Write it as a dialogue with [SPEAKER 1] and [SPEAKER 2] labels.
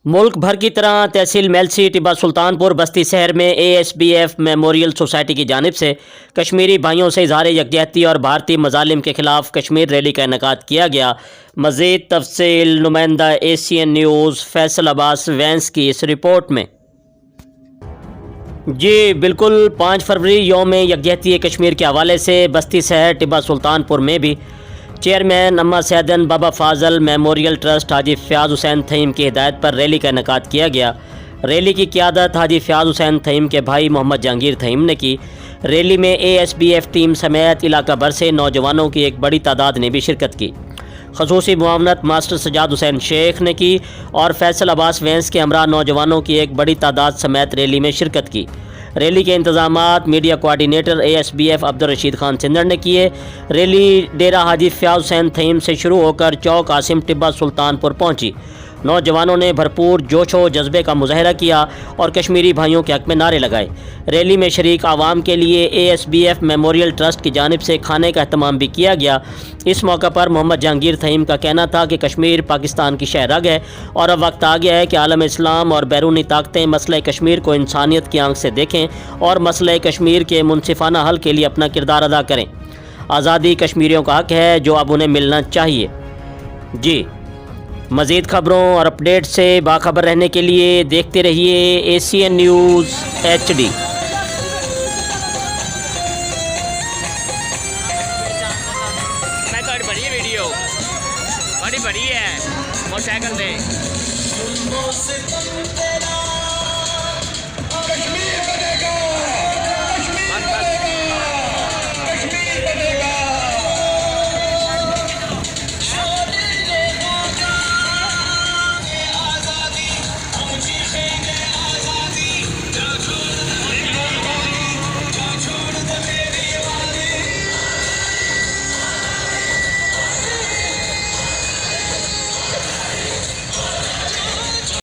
[SPEAKER 1] मुल्क भर की तरह तहसील मेलसी टिब्बा सुल्तानपुर बस्ती शहर में ASBF मेमोरियल सोसाइटी की जानिब से कश्मीरी भाइयों से इजहार यकजहती और भारतीय मजालिम के खिलाफ कश्मीर रैली का इनेकाद किया गया। मज़ीद तफसील नुमाइंदा ACN न्यूज़ फैसल अब्बास वैंस की इस रिपोर्ट में। जी बिल्कुल, 5 फरवरी यौम यकजहती कश्मीर के हवाले से बस्ती शहर टिब्बा सुल्तानपुर में भी चेयरमैन अम्मा सैदन बाबा फाजल मेमोरियल ट्रस्ट हाजी फ़याज़ हुसैन थईम की हिदायत पर रैली का इनेकाद किया गया। रैली की क़यादत हाजी फ़याज़ हुसैन थईम के भाई मोहम्मद जहांगीर थईम ने की। रैली में ASBF टीम समेत इलाका भर से नौजवानों की एक बड़ी तादाद ने भी शिरकत की। खसूसी मुआवनत मास्टर सजाद हुसैन शेख ने की और फैसल अब्बास वैंस के हमरा नौजवानों की एक बड़ी तादाद समेत रैली में शिरकत की। रैली के इंतजामात media coordinator ASBF Abdul Rashid Khan Sindhar ने किए। रैली डेरा हाजी फ़याज़ हुसैन थईम से शुरू होकर चौक आसिम टिब्बा सुल्तानपुर पहुंची। नौजवानों ने भरपूर जोश व जज्बे का मुजाहरा किया और कश्मीरी भाइयों के हक़ में नारे लगाए। रैली में शरीक आवाम के लिए ASBF मेमोरियल ट्रस्ट की जानिब से खाने का अहतमाम भी किया गया। इस मौका पर मोहम्मद जहांगीर थईम का कहना था कि कश्मीर पाकिस्तान की शहरग है और अब वक्त आ गया है कि आलम इस्लाम और बैरूनी ताकतें मसले कश्मीर को इंसानियत की आंख से देखें और मसले कश्मीर के मुनसिफाना हल के लिए अपना किरदार अदा करें। आज़ादी कश्मीरियों का हक़ है जो अब उन्हें मिलना चाहिए। जी मज़ीद खबरों और अपडेट से बाखबर रहने के लिए देखते रहिए ACN न्यूज़ HD।
[SPEAKER 2] मैं बड़ी वीडियो बड़ी है मोटरसाइकिल से